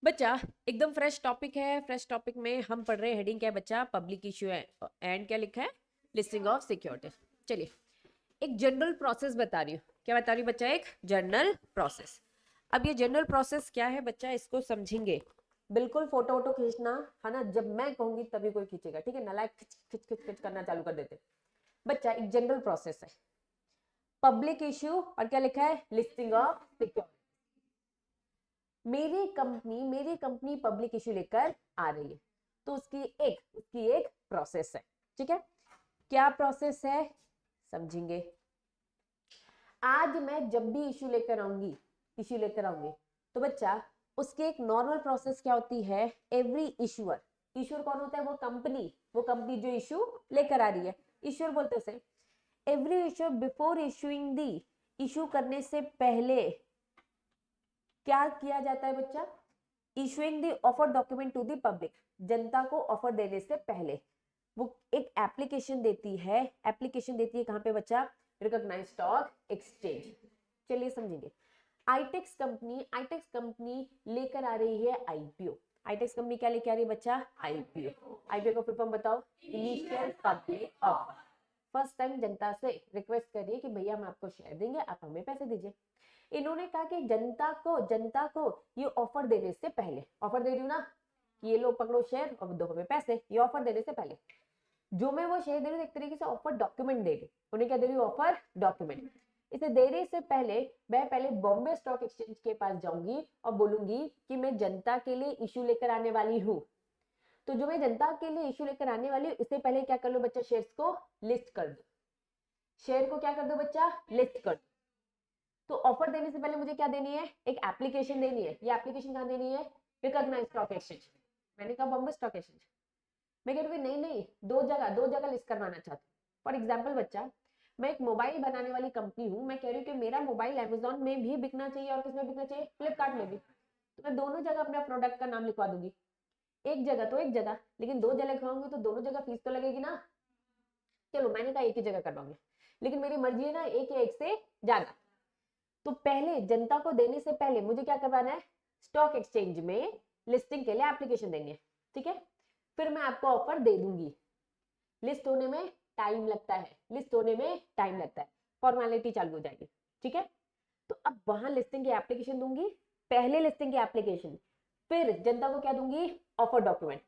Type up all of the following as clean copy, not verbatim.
बच्चा एकदम fresh topic है। फ्रेश टॉपिक में हम पढ़ रहे हैं, हेडिंग क्या है बच्चा? पब्लिक इश्यू है एंड क्या लिखा है? Listing of security. चलिए, एक जनरल प्रोसेस बता रही हूँ। क्या बता रही हूँ बच्चा? एक जनरल प्रोसेस। अब ये जनरल प्रोसेस क्या है बच्चा, इसको समझेंगे। बिल्कुल फोटो वोटो खींचना है ना, जब मैं कहूंगी तभी कोई खींचेगा, ठीक है? नालायक खिच खिच खिच खिच करना चालू कर देते। बच्चा एक जनरल प्रोसेस है, पब्लिक इश्यू और क्या लिखा है? Listing of security. मेरी कंपनी पब्लिक इश्यू लेकर आ रही है, तो उसकी एक प्रोसेस है, ठीक है? क्या प्रोसेस है समझेंगे। आज मैं जब भी इश्यू लेकर आऊंगी तो बच्चा उसकी एक नॉर्मल प्रोसेस क्या होती है? एवरी इश्यूअर कौन होता है? वो कंपनी जो इश्यू लेकर आ रही है, इश्यूअर बोलते हैं उसे। Every issuer before issuing the, issue करने से पहले क्या किया जाता है बच्चा? Issuing the offer document to the public, जनता को ऑफर देने से पहले वो एक एप्लीकेशन देती है कहां पे बच्चा? Recognised stock exchange. चलिए समझेंगे। आईटेक्स कंपनी लेकर आ रही है आईपीओ। आईटेक्स कंपनी क्या लेकर आ रही है बच्चा? आईपीओ। आईपीओ का फुल फॉर्म बताओ? Initial public offer. First time जनता से रिक्वेस्ट करिए कि भैया हम आपको शेयर देंगे, आप हमें पैसे दीजिए। इन्होंने कहा कि जनता को ये ऑफर देने से पहले, ऑफर दे रही हूँ ना, ये लो पकड़ो शेयर और दो हमें पैसे, ये ऑफर देने से पहले जो मैं वो शेयर दे रही हूँ, एक तरीके से ऑफर डॉक्यूमेंट दे रही। उन्हें क्या दे रही हूँ? Offer document. इसे देने से पहले मैं पहले बॉम्बे स्टॉक एक्सचेंज के पास जाऊंगी और बोलूंगी कि मैं जनता के लिए इश्यू लेकर आने वाली हूँ। तो जो मैं जनता के लिए इश्यू लेकर आने वाली हूँ, इससे पहले क्या कर लो बच्चा? शेयर्स को लिस्ट कर दो। शेयर को क्या कर दो बच्चा? लिस्ट कर दो। तो ऑफर देने से पहले मुझे क्या देनी है? एक एप्लीकेशन देनी है। ये एप्लीकेशन कहाँ देनी है? Recognise stock exchange. मैंने कहा बॉम्बे स्टॉक एक्सचेंज। मैं कह रही हूँ नहीं, दो जगह लिस्ट करवाना चाहती हूँ। फॉर एग्जाम्पल बच्चा, मैं एक मोबाइल बनाने वाली कंपनी हूँ, मैं कह रही हूँ कि मेरा मोबाइल अमेजोन में भी बिकना चाहिए और किसमें बिकना चाहिए? फ्लिपकार्ट में भी। तो मैं दोनों जगह अपने प्रोडक्ट का नाम लिखवा दूंगी। एक जगह तो एक जगह, लेकिन दो जगह लिखवाऊंगी तो दोनों जगह फीस तो लगेगी ना। चलो मैंने कहा एक ही जगह करवाऊंगी, लेकिन मेरी मर्जी है ना एक या एक से ज्यादा। तो पहले जनता को देने से पहले मुझे क्या करवाना है? स्टॉक एक्सचेंज में लिस्टिंग के लिए एप्लीकेशन देनी है, ठीक है? फिर मैं आपको ऑफर दे दूंगी। लिस्ट होने में टाइम लगता है, फॉर्मेलिटी चालू हो जाएगी, ठीक है? तो अब वहां लिस्टिंग की एप्लीकेशन दूंगी, पहले लिस्टिंग की एप्लीकेशन, फिर जनता को क्या दूंगी? Offer document.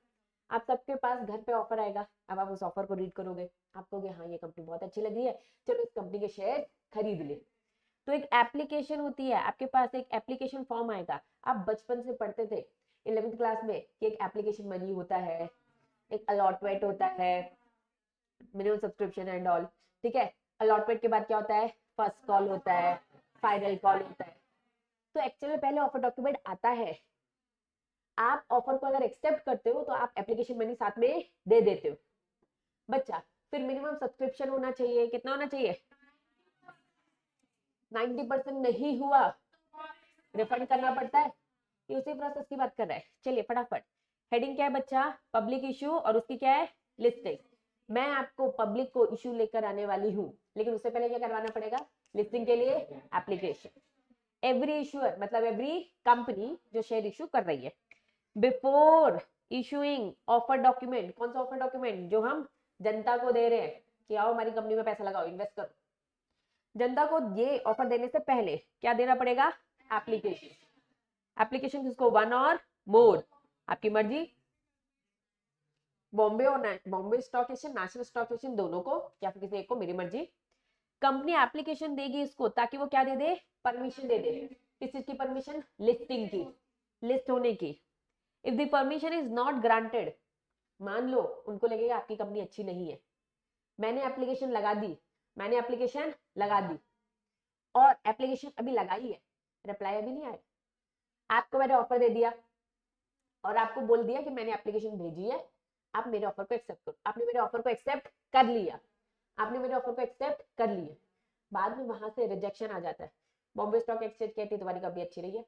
आप सबके पास घर पे ऑफर आएगा, अब आप उस ऑफर को रीड करोगे, आप कहोगे हाँ ये कंपनी बहुत अच्छी लगी है, चलो इस कंपनी के शेयर खरीद ले। तो एक एप्लीकेशन होती है, आपके पास एक एप्लीकेशन फॉर्म आएगा। आप बचपन से पढ़ते थे 11वीं क्लास में कि एक एप्लीकेशन मनी होता है, एक अलॉटमेंट होता है, मिनिमम सब्सक्रिप्शन एंड ऑल, ठीक है? अलॉटमेंट के बाद क्या होता है? फर्स्ट कॉल होता है, फाइनल कॉल होता है। तो एक्चुअली पहले ऑफर डॉक्यूमेंट आता है। आप ऑफर को अगर एक्सेप्ट करते हो तो आप एप्लीकेशन मनी साथ में दे देते हो बच्चा। फिर मिनिमम सब्सक्रिप्शन होना चाहिए। कितना होना चाहिए? 90% नहीं हुआ, रिफंड करना पड़ता है। ये उसी प्रोसेस की बात कर रहा है। चलिए फटाफट, हेडिंग क्या है बच्चा? पब्लिक इश्यू और उसकी क्या है? लिस्टिंग। मैं आपको पब्लिक को इश्यू लेकर आने वाली हूँ, लेकिन उससे पहले क्या करवाना पड़ेगा? लिस्टिंग के लिए एप्लीकेशन। एवरी इश्यूअर मतलब एवरी कंपनी जो शेयर इश्यू कर रही है, बिफोर इशूइंग ऑफर डॉक्यूमेंट। कौन सा ऑफर डॉक्यूमेंट? जो हम जनता को दे रहे हैं कि आओ हमारी कंपनी में पैसा लगाओ, इन्वेस्ट करो। जनता को ये ऑफर देने से पहले क्या देना पड़ेगा? एप्लीकेशन। एप्लीकेशन किसको? वन और मोर, आपकी मर्जी। Bombay stock exchange, national stock exchange, दोनों को या फिर किसी एक को, मेरी मर्जी। कंपनी एप्लीकेशन देगी इसको ताकि वो क्या दे दे? परमिशन दे दे। किस चीज की परमिशन? लिस्टिंग की, लिस्ट होने की। If the permission is not granted, मान लो उनको लगेगा आपकी कंपनी अच्छी नहीं है, मैंने एप्लीकेशन लगा दी और एप्लीकेशन अभी लगाई है, रिप्लाई अभी नहीं आया, आपको मैंने ऑफर दे दिया और आपको बोल दिया कि मैंने एप्लीकेशन भेजी है, आप मेरे ऑफर को एक्सेप्ट करो। आपने मेरे ऑफर को एक्सेप्ट कर लिया, बाद में वहां से रिजेक्शन आ जाता है। बॉम्बे स्टॉक एक्सचेंज कहती है तुम्हारी कंपनी अच्छी रही है,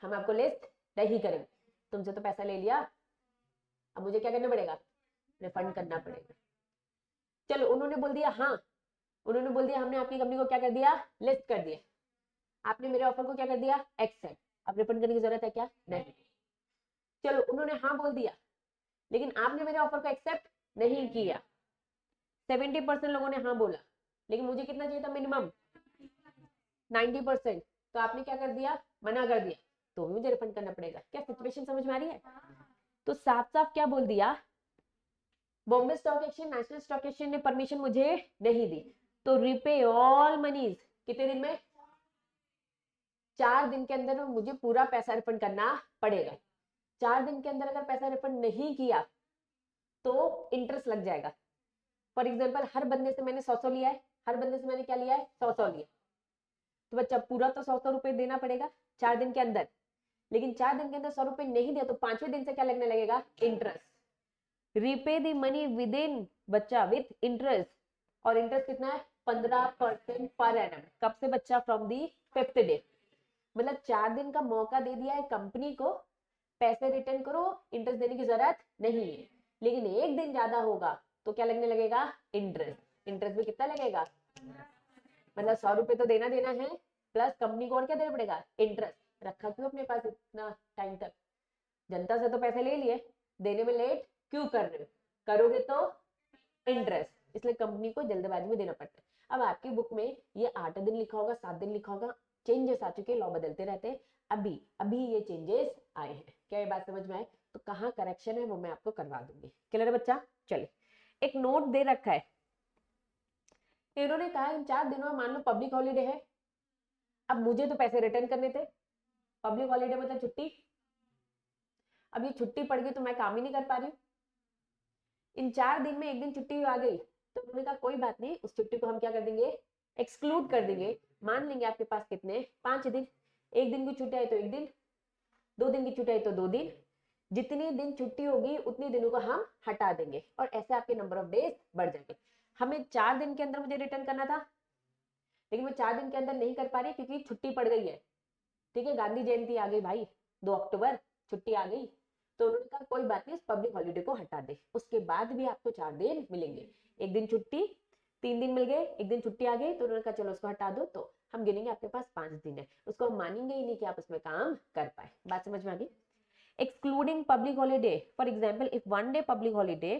हम आपको लिस्ट नहीं करेंगे, तुमसे तो पैसा ले लिया, अब मुझे क्या करना पड़ेगा? रिफंड करना पड़ेगा। चलो उन्होंने बोल दिया हमने आपकी कंपनी को क्या कर दिया? लिस्ट कर दिया। आपने मेरे ऑफर को क्या कर दिया? एक्सेप्ट। अब रिफंड करने की जरूरत है क्या? नहीं। चलो उन्होंने हाँ बोल दिया, लेकिन आपने मेरे ऑफर को एक्सेप्ट नहीं किया। 70% लोगों ने हाँ बोला, लेकिन मुझे कितना चाहिए था मिनिमम 90%, तो आपने क्या कर दिया, मना कर दिया, तो भी मुझे रिफंड करना पड़ेगा। क्या सिचुएशन समझ में आ रही है? तो साफ साफ क्या बोल दिया, Bombay stock exchange, national stock exchange ने परमिशन मुझे नहीं दी, तो रिपे ऑल मनीज कितने दिन में, 4 दिन के अंदर मुझे पूरा पैसा रिफंड करना पड़ेगा। 4 दिन के अंदर अगर पैसा रिफंड नहीं किया तो इंटरेस्ट लग जाएगा। फॉर एग्जाम्पल हर बंदे से मैंने 100 लिया है, हर बंदे से मैंने क्या लिया है, 100 लिया, तो बच्चा पूरा तो 100 रुपए देना पड़ेगा 4 दिन के अंदर। लेकिन 4 दिन के अंदर 100 रुपए नहीं दिया तो 5वें दिन से क्या लगने लगेगा, interest. Repay the money with in बच्चा विथ इंटरेस्ट, और इंटरेस्ट कितना है, 15% पर एनम। कब से बच्चा, फ्रॉम दी 5th डे। मतलब 4 दिन का मौका दे दिया है कंपनी को, पैसे रिटर्न करो, इंटरेस्ट देने की जरूरत नहीं है। लेकिन एक दिन ज्यादा होगा तो क्या लगने लगेगा, इंटरेस्ट। इंटरेस्ट भी कितना लगेगा, मतलब 100 रुपए तो देना देना है, प्लस कंपनी को और क्या देना पड़ेगा, इंटरेस्ट। रखा क्यों अपने पास इतना टाइम तक, जनता से तो पैसे ले लिए, देने में लेट क्यों कर रहे हो, करोगे तो इंटरेस्ट, इसलिए कंपनी को जल्दबाजी में देना पड़ता है। अब आपकी बुक में ये 8 दिन लिखा होगा, 7 दिन लिखा होगा, चेंजेस आ चुके, लॉ बदलते रहते हैं, अभी अभी ये चेंजेस आए हैं। क्या ये बात समझ में आए? तो कहाँ करेक्शन है वो मैं आपको करवा दूंगी। क्लियर है बच्चा? चलिए, एक नोट दे रखा है, इन्होंने कहा इन 4 दिनों में मान लो पब्लिक हॉलीडे है, अब मुझे तो पैसे रिटर्न करने थे, पब्लिक हॉलीडे मतलब छुट्टी, अब ये छुट्टी पड़ गई तो मैं काम ही नहीं कर पा रही हूँ। इन 4 दिन में एक दिन छुट्टी आ गई, तो उन्होंने कहा कोई बात नहीं, उस छुट्टी को हम क्या कर देंगे, एक्सक्लूड कर देंगे। मान लेंगे आपके पास कितने, 5 दिन, एक दिन की छुट्टी आई तो एक दिन, 2 दिन की छुट्टी आई तो 2 दिन, जितने दिन छुट्टी होगी उतने दिनों को हम हटा देंगे, और ऐसे आपके नंबर ऑफ डेज बढ़ जाएंगे। हमें 4 दिन के अंदर मुझे रिटर्न करना था, लेकिन मैं 4 दिन के अंदर नहीं कर पा रही क्योंकि छुट्टी पड़ गई है। ठीक है, गांधी जयंती आ गई भाई, 2 अक्टूबर छुट्टी आ गई, तो उन्होंने कहा कोई बात नहीं, इस पब्लिक हॉलीडे को हटा दे, उसके बाद भी आपको 4 दिन मिलेंगे। एक दिन छुट्टी, 3 दिन मिल गए, एक दिन छुट्टी आ गई, तो उन्होंने कहा चलो उसको हटा दो, तो हम गिनेंगे आपके पास 5 दिन है, उसको हम मानेंगे ही नहीं कि आप उसमें काम कर पाए। बात समझ में आ गई? Excluding public holiday, for example if 1 day public holiday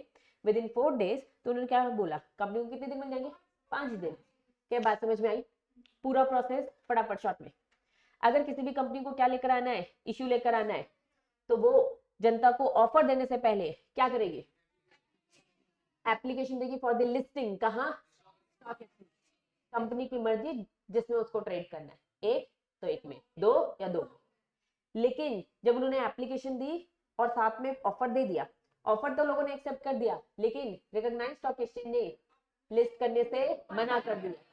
with in 4 days, तो उन्होंने क्या बोला, कंपनी को कितने दिन मिल जाएंगे, 5 दिन। क्या बात समझ में आई? पूरा प्रोसेस फटाफट शॉर्ट में। अगर किसी भी कंपनी को क्या लेकर आना है, इश्यू लेकर आना है, तो वो जनता को ऑफर देने से पहले क्या करेगी, एप्लीकेशन देगी फॉर द लिस्टिंग, कहाँ, स्टॉक एक्सचेंज। कंपनी की मर्जी जिसमें उसको ट्रेड करना है, एक तो एक में, 2 या 2। लेकिन जब उन्होंने एप्लीकेशन दी और साथ में ऑफर दे दिया, ऑफर तो लोगों ने एक्सेप्ट कर दिया, लेकिन रिकॉग्नाइज्ड स्टॉक एक्सचेंज ने लिस्ट करने से मना कर दिया,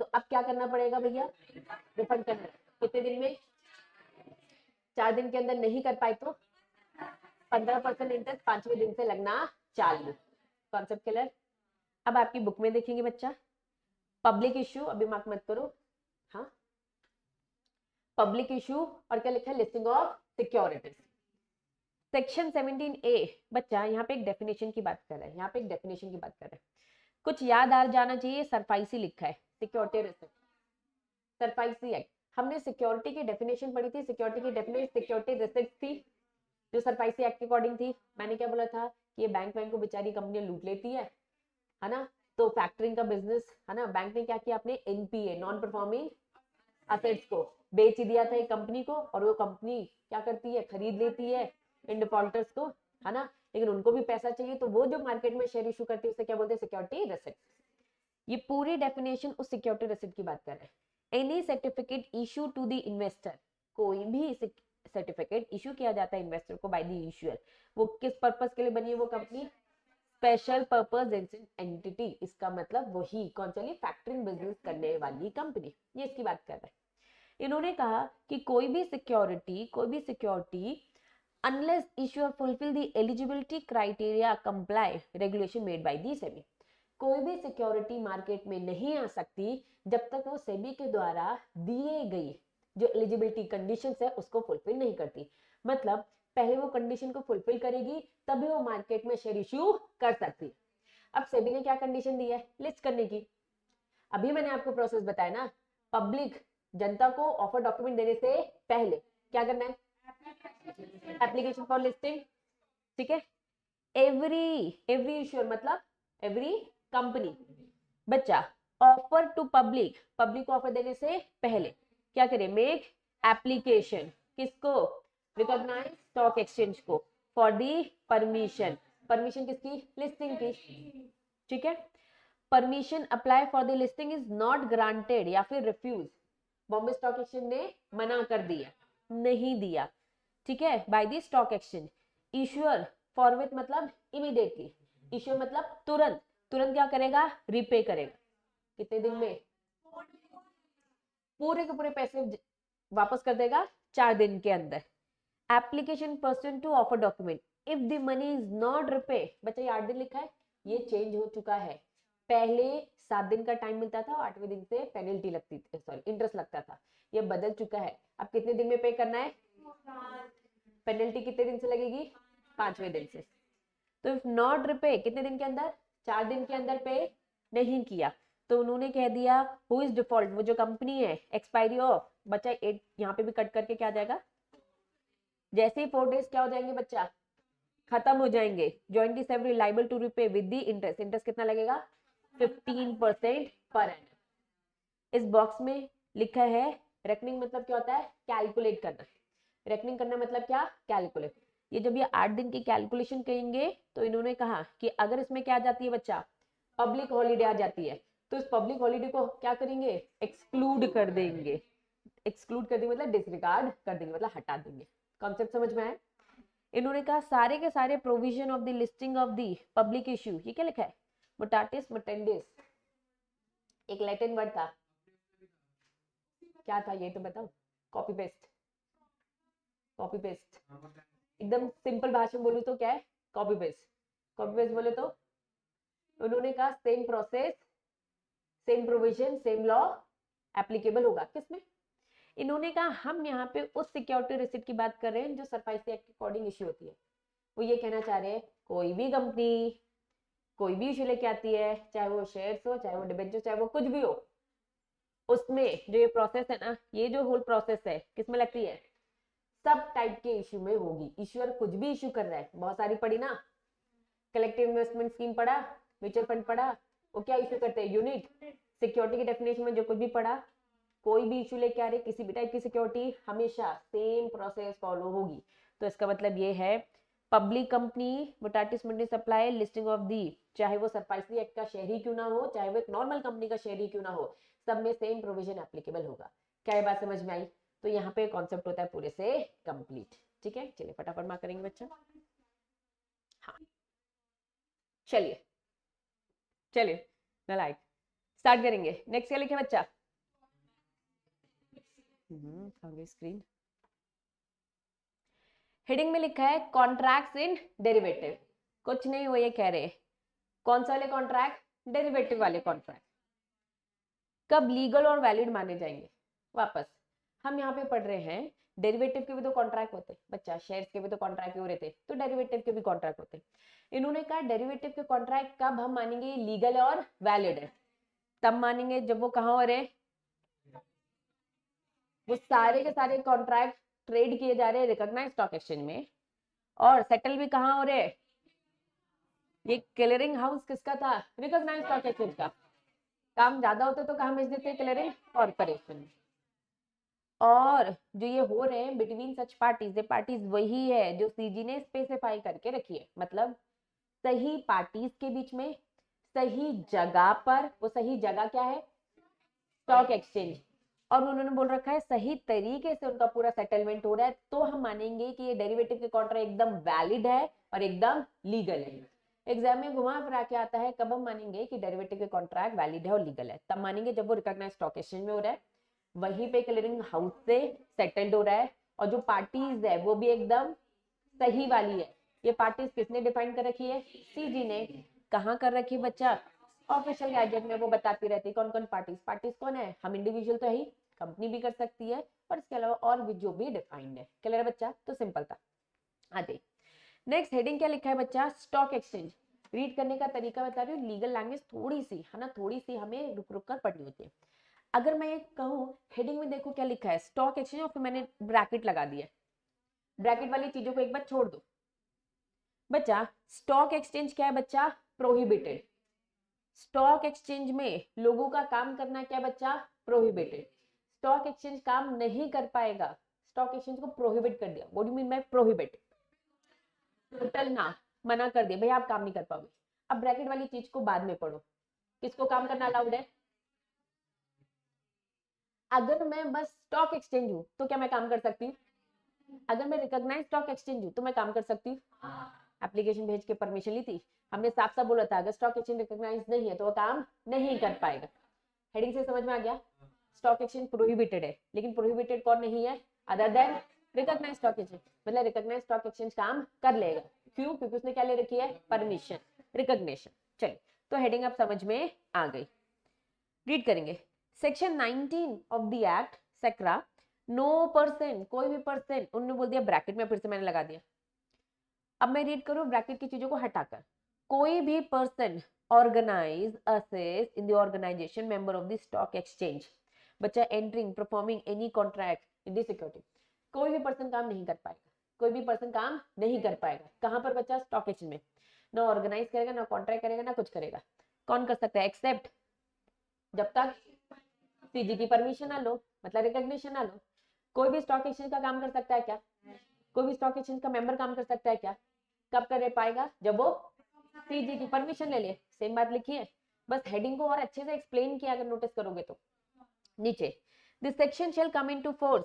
तो अब क्या करना पड़ेगा भैया, रिफंड करना। कितने दिन में, 4 दिन के अंदर नहीं कर पाए तो 15% इंटरेस्ट 5वें दिन से लगना चालू। Concept clear? अब आपकी बुक में देखेंगे बच्चा, पब्लिक इश्यू, अभी मार्क मत करो, हाँ, पब्लिक इश्यू और क्या लिखा है, listing of securities. Section 17A बच्चा यहाँ पे एक डेफिनेशन की बात कर रहा है, यहाँ पे एक डेफिनेशन की बात कर रहा है, कुछ याद आ जाना चाहिए, सरफाइसी लिखा है, सिक्योरिटी रिस्क, सरफाइसी एक्ट। हमने सिक्योरिटी की डेफिनेशन पढ़ी थी, सिक्योरिटी की डेफिनेशन सिक्योरिटी रिस्क थी जो सरफाइसी एक्ट के अकॉर्डिंग थी। मैंने क्या बोला था कि ये बैंक को बेचारी कंपनियां लूट लेती है ना, तो फैक्टरिंग का बिजनेस है ना, बैंक ने क्या किया, अपने एनपीए, नॉन परफॉर्मिंग असेट्स को बेच दिया था एक कंपनी को, और वो कंपनी क्या करती है, खरीद लेती है इन डिफॉल्टर्स को, है ना, लेकिन उनको भी पैसा चाहिए, तो वो जो मार्केट में शेयर इशू करती है उसे क्या बोलते हैं, सिक्योरिटी रिस्क। ये पूरी डेफिनेशन उस सिक्योरिटी रिस्क की बात कर रहे हैं। Any certificate issue to the investor, कोई भी सर्टिफिकेट इशू किया जाता है इन्वेस्टर को बाय द इशूअर, वो किस पर्पस के लिए बनी है वो कंपनी, स्पेशल पर्पस एंटिटी, इसका मतलब वही कौन सी, फैक्टरिंग बिजनेस करने वाली कंपनी, ये इसकी बात कर रहे हैं। इन्होंने कहा कि कोई भी security unless issuer fulfill the eligibility criteria comply regulation made by the SEBI, कोई भी सिक्योरिटी मार्केट में नहीं आ सकती जब तक वो सेबी के द्वारा दिए गई जो एलिजिबिलिटी कंडीशंस है उसको फुलफिल नहीं करती। मतलब पहले वो कंडीशन को फुलफिल करेगी तभी वो मार्केट में शेयर इश्यू कर सकती है। अब सेबी ने क्या कंडीशन दी है, लिस्ट करने की। अभी मैंने आपको प्रोसेस बताया ना, पब्लिक जनता को ऑफर डॉक्यूमेंट देने से पहले क्या करना है, एप्लीकेशन फॉर लिस्टिंग, ठीक है। एवरी इश्यूअर मतलब एवरी कंपनी। बच्चा ऑफर टू पब्लिक, पब्लिक को ऑफर देने से पहले क्या करे, मेक एप्लीकेशन, किसको, रिकॉग्नाइज स्टॉक एक्सचेंज को, फॉर दी परमिशन, परमिशन किसकी, लिस्टिंग की, ठीक है। Permission apply for the listing is not granted या फिर रिफ्यूज, बॉम्बे स्टॉक एक्सचेंज ने मना कर दिया, नहीं दिया, ठीक है, by the stock exchange. Issuer forward मतलब इमीडिएटली, इश्यूअर मतलब तुरंत, तुरंत क्या करेगा, रिपे करेगा, कितने दिन में, पूरे के पूरे पैसे वापस कर देगा 4 दिन के अंदर। Application person to offer document, if the money is not repay, बच्चा ये 8 दिन लिखा है, ये चेंज हो चुका है, पहले 7 दिन का टाइम मिलता था, 8वें दिन से पेनल्टी लगती थी, सॉरी इंटरेस्ट लगता था, ये बदल चुका है, अब कितने दिन में पे करना है, पेनल्टी कितने दिन से लगेगी, 5वें दिन से। तो इफ नॉट रिपे कितने दिन के अंदर, 4 दिन के अंदर पे नहीं किया, तो उन्होंने कह दिया हु इज डिफॉल्ट, वो जो कंपनी है, एक्सपायरी ऑफ, बच्चा 8 यहाँ पे भी कट करके क्या आ जाएगा, जैसे ही 4 डेज क्या हो जाएंगे बच्चा, खत्म हो जाएंगे, jointly severally liable to repay with the interest, interest कितना लगेगा, 15% पर एनम। इस बॉक्स में लिखा है, रेकनिंग मतलब क्या होता है, कैलकुलेट करना, रेकनिंग करना मतलब क्या, कैलकुलेट। ये जब ये 8 दिन की कैलकुलेशन करेंगे तो इन्होंने कहा कि अगर इसमें क्या आ जाती है बच्चा, पब्लिक हॉलीडे आ जाती है, तो इस पब्लिक हॉलीडे को क्या करेंगे, एक्सक्लूड कर देंगे, एक्सक्लूड कर देंगे मतलब डिसरिगार्ड कर देंगे, मतलब हटा देंगे। कॉन्सेप्ट समझ में आया। इन्होंने कहा सारे के सारे provision of the listing of the public issue, ये क्या लिखा है, मुटाटिस मुटेंडिस, एक लैटिन वर्ड था, क्या था ये तो बताओ, कॉपी पेस्ट, कॉपी पेस्ट, एकदम सिंपल भाषा में बोलूं तो क्या है, कॉपी पेस्ट, कॉपी पेस्ट बोले तो उन्होंने कहा same process, same provision, same law applicable होगा, किसमें, इन्होंने कहा हम यहाँ पे उस सिक्योरिटी रिसिप्ट की बात कर रहे हैं जो सरफाइसी एक्ट के अकॉर्डिंग इश्यू होती है। वो ये कहना चाह रहे हैं कोई भी कंपनी कोई भी इश्यू लेके आती है, चाहे वो शेयर्स हो, चाहे वो डिबेंचर, चाहे वो कुछ भी हो, उसमें जो ये प्रोसेस है ना, ये जो होल प्रोसेस है किसमें लगती है, सब टाइप के इश्यू में होगी। इश्यूअर कुछ भी इश्यू कर रहा है, बहुत सारी पढ़ी ना, कलेक्टिव इन्वेस्टमेंट स्कीम पढ़ा, म्यूचुअल फंड पढ़ा, वो क्या इश्यू करते हैं, यूनिट, सिक्योरिटी की डेफिनेशन में जो कुछ भी पढ़ा, कोई भी इश्यू लेके आ रहे किसी भी टाइप की सिक्योरिटी, हमेशा सेम प्रोसेस फॉलो होगी। तो इसका मतलब ये है public company mutatis mutandis apply listing of दी, चाहे वो सरफाइसी एक्ट का शेयर ही क्यों ना हो, चाहे वो एक नॉर्मल कंपनी का शेयर ही क्यों ना हो, सब में सेम प्रोविजन एप्लीकेबल होगा। क्या ये बात समझ में आई। तो यहाँ पे कॉन्सेप्ट होता है पूरे से कंप्लीट, ठीक है। चलिए फटाफट मार्क करेंगे बच्चा। हाँ चलिए चलिए नालायक, स्टार्ट करेंगे। नेक्स्ट क्या लिखे बच्चा, स्क्रीन हेडिंग में लिखा है कॉन्ट्रैक्ट्स इन डेरिवेटिव, कुछ नहीं वो ये कह रहे हैं कौन सा वाले कॉन्ट्रैक्ट, डेरिवेटिव वाले कॉन्ट्रैक्ट कब लीगल और वैलिड माने जाएंगे। वापस हम यहाँ पे पढ़ रहे हैं डेरिवेटिव के भी तो कॉन्ट्रैक्ट होते बच्चा, शेयर्स के भी तो कॉन्ट्रैक्ट हो रहे थे, तो डेरिवेटिव के भी कॉन्ट्रैक्ट होते। इन्होंने कहा डेरिवेटिव के कॉन्ट्रैक्ट कब हम मानेंगे लीगल और वैलिड है, तब मानेंगे जब वो कहाँ हो रहे, वो सारे के सारे कॉन्ट्रैक्ट ट्रेड किए जा रहे हैं रिकॉग्नाइज्ड स्टॉक एक्सचेंज में, और सेटल भी कहाँ हो रहे, ये क्लियरिंग हाउस किसका था, रिकॉग्नाइज्ड स्टॉक एक्सचेंज का। काम ज्यादा होते तो कहाँ भेज देते, क्लियरिंग कॉर्पोरेशन। और जो ये हो रहे हैं बिटवीन सच पार्टीज, ये पार्टीज वही है जो सीजी ने स्पेसिफाई करके रखी है, मतलब सही पार्टीज के बीच में सही जगह पर, वो सही जगह क्या है, स्टॉक एक्सचेंज, और उन्होंने बोल रखा है सही तरीके से उनका पूरा सेटलमेंट हो रहा है, तो हम मानेंगे कि ये डेरिवेटिव के कॉन्ट्रैक्ट एकदम वैलिड है और एकदम लीगल है। एग्जाम में घुमा फिरा के आता है कब हम मानेंगे कि डेरिवेटिव के कॉन्ट्रैक्ट वैलिड है और लीगल है, तब मानेंगे जब वो रिकॉग्नाइज्ड स्टॉक एक्सचेंज में हो रहा है, वहीं पे क्लियरिंग हाउस से सेटल्ड हो रहा है, और जो पार्टीज है वो भी एकदम सही वाली है। ये पार्टीज किसने डिफाइन कर रखी है, सीजी ने। कहाँ कर रखी है बच्चा, ऑफिशियल गैजेट में वो बताती रहती है कौन कौन पार्टीज, पार्टीज कौन है, हम इंडिविजुअल तो है ही, कंपनी भी कर सकती है, और इसके अलावा और भी जो भी डिफाइंड है। क्लियर है बच्चा, तो सिंपल था। आगे नेक्स्ट हेडिंग क्या लिखा है बच्चा, स्टॉक एक्सचेंज। रीड करने का तरीका बता रही हूँ, लीगल लैंग्वेज थोड़ी सी है ना, थोड़ी सी हमें रुक रुक कर पढ़नी होती है। अगर मैं कहूँ हेडिंग में देखो क्या लिखा है, स्टॉक एक्सचेंज, और फिर मैंने ब्रैकेट लगा दिया ब्रैकेट वाली चीजों को एक बार छोड़ दो बच्चा। स्टॉक एक्सचेंज क्या है बच्चा? प्रोहिबिटेड। स्टॉक एक्सचेंज में लोगों का काम करना क्या बच्चा? प्रोहिबिटेड। स्टॉक एक्सचेंज काम नहीं कर पाएगा, स्टॉक एक्सचेंज को प्रोहिबिट कर दिया। What do mean by prohibit? Total ना, मना कर दिया, भैया आप काम नहीं कर पाओगे। अब ब्रैकेट वाली चीज को बाद में पढ़ो, किसको काम करना अलाउड है? अगर मैं बस स्टॉक एक्सचेंज हूं तो क्या मैं काम कर सकती हूँ? अगर मैं रिकॉग्नाइज स्टॉक एक्सचेंज हूं तो मैं काम कर सकती हूँ? एप्लीकेशन भेज के परमिशन ली थी, हमने साफ साफ बोला था अगर स्टॉक एक्सचेंज रिकॉग्नाइज नहीं है तो वो काम नहीं कर पाएगा। हेडिंग से समझ में आ गया? स्टॉक एक्सचेंज प्रोहिबिटेड है, लेकिन प्रोहिबिटेड कौन नहीं है? Other than recognise stock exchange. मतलब रिकॉग्नाइज स्टॉक एक्सचेंज काम कर लेगा, क्यों? क्योंकि उसने क्या ले रखी है? Permission, recognition. चलिए, तो हेडिंग अब समझ में आ गई। रीड करेंगे। Section 19 of the act SCRA, no person, कोई भी पर्सन, उन्होंने बोल दिया ब्रैकेट में, फिर से मैंने लगा दिया। अब मैं रीड करूं ब्रैकेट की चीजों को हटाकर, कोई भी पर्सन ऑर्गेनाइज असेस in the organisation member of the stock exchange, बच्चा entering performing any contract in the security. कोई भी पर्सन काम नहीं कर पाएगा, कोई भी पर्सन काम नहीं कर पाएगा। कहां पर बच्चा? स्टॉक एक्सचेंज में। ना ऑर्गेनाइज करेगा, ना कॉन्ट्रैक्ट करेगा, ना कुछ करेगा। कौन कर सकता है? एक्सेप्ट जब तक सीजी की परमिशन ना लो, मतलब रिकॉग्निशन ना लो। कोई भी स्टॉक एक्सचेंज का काम कर सकता है क्या? कोई भी स्टॉक एक्सचेंज का मेंबर काम कर सकता है क्या? कब कर पाएगा? जब वो सीजी की परमिशन ले ले। सेम बात लिखी है, बस हेडिंग को और अच्छे से एक्सप्लेन किया अगर नोटिस करोगे तो। नीचे, this section shall come into force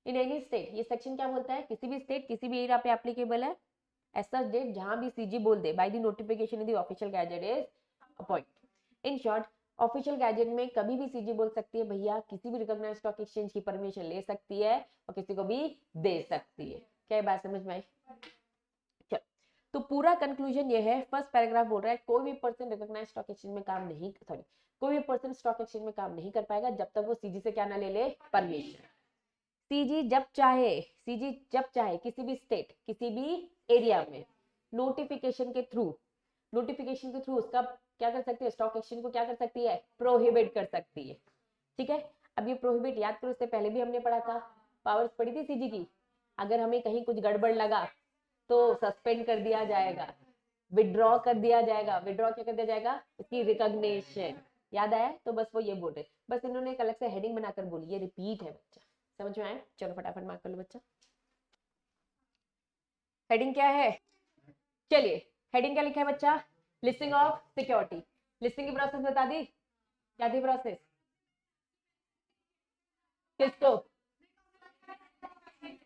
in any state. ये सेक्शन क्या बोलता है? किसी भी स्टेट, किसी भी एरिया पे एप्लीकेबल है। ऐसा डेट जहां भी सीजी बोल दे, by the notification in the official gazette is appoint. In short, official gazette में कभी भी सीजी बोल सकती है भैया किसी भी रिकॉग्नाइज्ड स्टॉक एक्सचेंज की परमिशन ले सकती है और किसी को भी दे सकती है। क्या बात समझ में आई? चलो, तो पूरा कंक्लूजन ये है, फर्स्ट पैराग्राफ बोल रहा है कोई भी पर्सन रिकॉग्नाइज्ड स्टॉक एक्सचेंज में काम नहीं, सॉरी, कोई भी पर्सन स्टॉक एक्सचेंज में काम नहीं कर पाएगा जब तक वो सीजी से क्या ना ले ले? परमिशन। सीजी जब चाहे, सीजी जब चाहे किसी भी स्टेट, किसी भी एरिया में नोटिफिकेशन के थ्रू, नोटिफिकेशन के थ्रू उसका क्या कर सकती है? स्टॉक एक्सचेंज को क्या कर सकती है? प्रोहिबिट कर सकती है। ठीक है, अब ये प्रोहिबिट याद करो, इससे पहले भी हमने पढ़ा था, पावर्स पढ़ी थी सीजी की। अगर हमें कहीं कुछ गड़बड़ लगा तो सस्पेंड कर दिया जाएगा, विड्रॉ कर दिया जाएगा। विड्रॉ क्या कर दिया जाएगा? उसकी रिकॉग्निशन। याद आया? तो बस वो ये बोल रहे, बस इन्होंने एक अलग से हेडिंग बनाकर बोली, ये रिपीट है बच्चा। समझ में आया? चलो फटाफट मार्क कर लो बच्चा। हेडिंग क्या है? चलिए, हेडिंग क्या लिखा है बच्चा? Listing of security. लिस्टिंग की प्रोसेस बता दी, क्या थी प्रोसेस? किसको?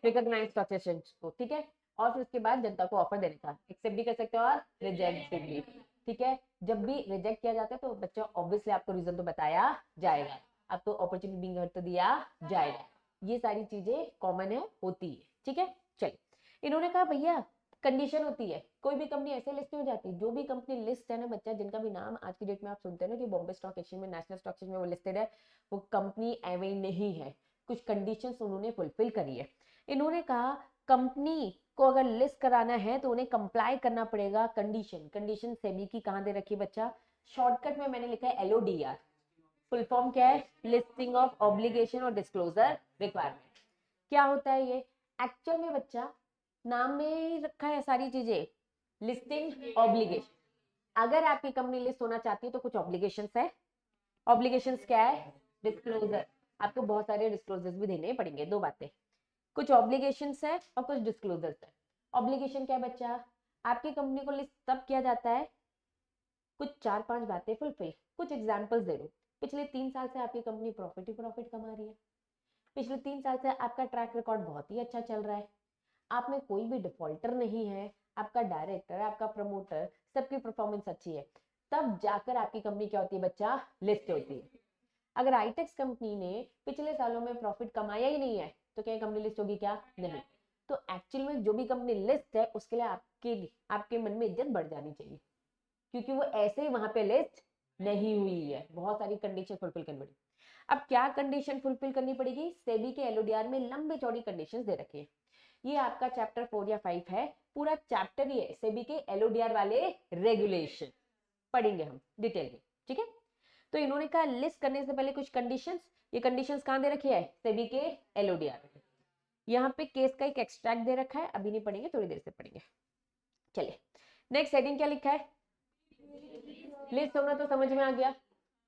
रिकॉग्नाइज्ड स्टॉक एक्सचेंज को। ठीक है, और फिर उसके बाद जनता को ऑफर देने का, एक्सेप्ट भी कर सकते हो और रिजेक्ट भी। ठीक है, जब भी रिजेक्ट किया जाता है तो बच्चा ऑब्वियसली आपको रीजन तो बताया जाएगा, आपको अपॉर्चुनिटी बिंग हर्ट तो दिया जाएगा। ये सारी चीजें कॉमन है, होती है। ठीक है, चलिए, इन्होंने कहा भैया कंडीशन होती है, कोई भी कंपनी ऐसे लिस्ट हो जाती है, जो भी कंपनी लिस्ट है ना बच्चा, जिनका भी नाम आज की डेट में आप सुनते हैं ना कि बॉम्बे स्टॉक एक्सचेंज में, नेशनल स्टॉक एक्सचेंज में वो लिस्टेड है, वो कंपनी एवे नहीं है, कुछ कंडीशंस उन्होंने फुलफिल करी है। इन्होंने कहा कंपनी को अगर लिस्ट कराना है तो उन्हें कंप्लाई करना पड़ेगा कंडीशन। कंडीशन सेबी की कहां दे रखी है बच्चा? शॉर्टकट में मैंने लिखा है LODR। फुल फॉर्म क्या है? लिस्टिंग ऑफ ऑब्लिगेशन और डिस्क्लोजर रिक्वायरमेंट। क्या होता है ये? एक्चुअल में बच्चा नाम में ही रखा है सारी चीजें, लिस्टिंग ऑब्लिगेशन। अगर आपकी कंपनी लिस्ट होना चाहती है तो कुछ ऑब्लिगेशंस है। ऑब्लिगेशंस क्या है? डिस्क्लोजर। आपको बहुत सारे डिस्क्लोजर्स भी देने पड़ेंगे, दो बातें, कुछ ऑब्लिगेशंस है और कुछ डिस्क्लोजर्स है। ऑब्लिगेशन क्या है बच्चा? आपकी कंपनी को लिस्ट तब किया जाता है कुछ 4-5 बातें फुलफिल। कुछ एग्जांपल्स दे दो। पिछले 3 साल से आपकी कंपनी प्रॉफिट ही प्रॉफिट कमा रही है, पिछले 3 साल से आपका ट्रैक रिकॉर्ड बहुत ही अच्छा चल रहा है, आप में कोई भी डिफॉल्टर नहीं है, आपका डायरेक्टर, आपका प्रमोटर, सबकी परफॉर्मेंस अच्छी है, तब जाकर आपकी कंपनी क्या होती है बच्चा? लिस्ट होती है। अगर आईटेक्स कंपनी ने पिछले सालों में प्रॉफिट कमाया ही नहीं है तो क्या कंपनी लिस्ट होगी? क्या नहीं। तो एक्चुअल में जो भी कंपनी लिस्ट है उसके लिए आपके मन में इज्जत बढ़ जानी चाहिए, क्योंकि वो ऐसे ही वहां पे लिस्ट नहीं हुई है, बहुत सारी कंडीशन फुलफिल करनी पड़ेगी। अब क्या कंडीशन फुलफिल करनी पड़ेगी? सेबी के LODR में लंबी चौड़ी कंडीशंस दे रखी है। ये आपका चैप्टर 4 या 5 है, पूरा चैप्टर ही है सेबी के LODR वाले रेगुलेशन, पढ़ेंगे हम डिटेल में। ठीक है, तो इन्होंने कहा लिस्ट करने से पहले कुछ कंडीशंस, ये कंडीशंस कहां दे रखी है? सेबी के LODR। यहाँ पे केस का एक एक्सट्रैक्ट दे रखा है, अभी नहीं पढ़ेंगे, थोड़ी देर से पढ़ेंगे। चलिए नेक्स्ट हेडिंग क्या लिखा है, लिस्ट होना तो समझ में आ गया,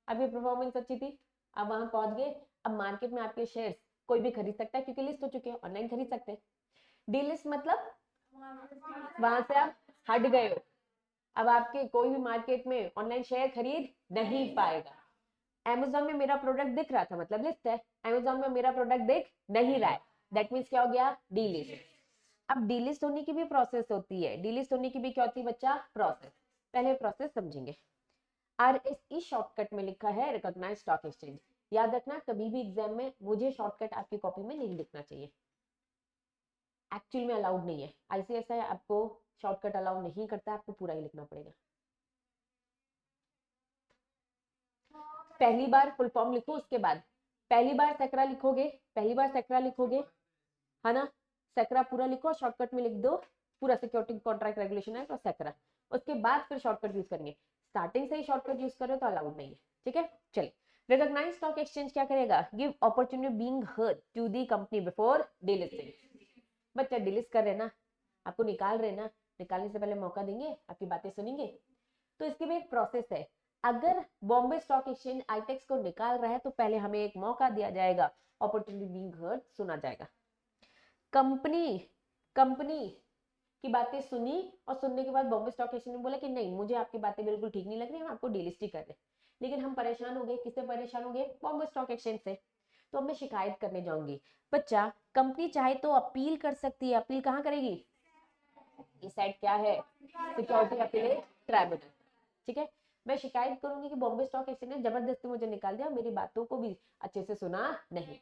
अभी परफॉर्मेंस अच्छी थी, अब वहां पहुंच गए। अब मार्केट में आपके शेयर्स कोई भी खरीद सकता है क्योंकि लिस्ट हो चुके हैं, ऑनलाइन खरीद सकते हैं। डी लिस्ट मतलब वहां से आप हट गए हो, अब आपके कोई भी मार्केट में ऑनलाइन शेयर खरीद नहीं पाएगा। Amazon में मेरा प्रोडक्ट दिख रहा था मतलब लिस्ट है, Amazon में मेरा प्रोडक्ट दिख नहीं रहा है, दैट मीन्स क्या हो गया, डी लिस्ट। अब डी लिस्ट होने की भी प्रोसेस होती है, डी लिस्ट होने की भी क्या होती है बच्चा, प्रोसेस। पहले प्रोसेस समझेंगे। RSE शॉर्टकट में लिखा है रिकॉग्नाइज स्टॉक एक्सचेंज। याद रखना कभी भी एग्जाम में मुझे शॉर्टकट आपकी कॉपी में नहीं लिखना चाहिए, एक्चुअल में अलाउड नहीं है। ICSI आपको शॉर्टकट अलाउ नहीं करता, आपको पूरा ही लिखना पड़ेगा। पहली बार फुल फॉर्म लिखो, उसके बाद पहली बार सेक्रा लिखोगे, पहली बार सेक्रा लिखोगे है ना, सेक्रा पूरा लिखो, शॉर्टकट में लिख दो पूरा सिक्योरिटी कॉन्ट्रैक्ट रेगुलेशन है तो सेक्रा, उसके बाद फिर शॉर्टकट यूज करेंगे। स्टार्टिंग से ही शॉर्टकट यूज करो तो अलाउड नहीं है, ठीक है। चलिए रिकॉग्नाइज स्टॉक एक्सचेंज क्या करेगा, give opportunity being heard to the company before delisting. बच्चा डिलिस्ट कर रहे ना, आपको निकाल रहे ना, निकालने से पहले मौका देंगे, आपकी बातें सुनेंगे, तो इसकी भी एक प्रोसेस है। अगर बॉम्बे स्टॉक एक्सचेंज आईटेक्स को निकाल रहा है तो पहले हमें एक मौका दिया जाएगा, अपॉर्चुनिटी बीइंग हर्ड सुना जाएगा। कंपनी की बातें सुनी और सुनने के बाद बॉम्बे स्टॉक एक्सचेंज ने बोला कि नहीं मुझे आपकी बातें बिल्कुल ठीक नहीं लग रही, हम आपको डीलिस्ट ही कर रहे हैं। लेकिन हम परेशान हो गए, किससे परेशान हो गए, बॉम्बे स्टॉक एक्सचेंज से, तो अब मैं शिकायत करने जाऊंगी। बच्चा कंपनी चाहे तो अपील कर सकती है, अपील कहाँ करेगी, ये साइड क्या है, सिक्योरिटी अपीलेट ट्राइब्यूनल, ठीक है। मैं शिकायत करूंगी कि बॉम्बे स्टॉक एक्सचेंज ने जबरदस्ती मुझे निकाल दिया, मेरी बातों को भी अच्छे से सुना नहीं।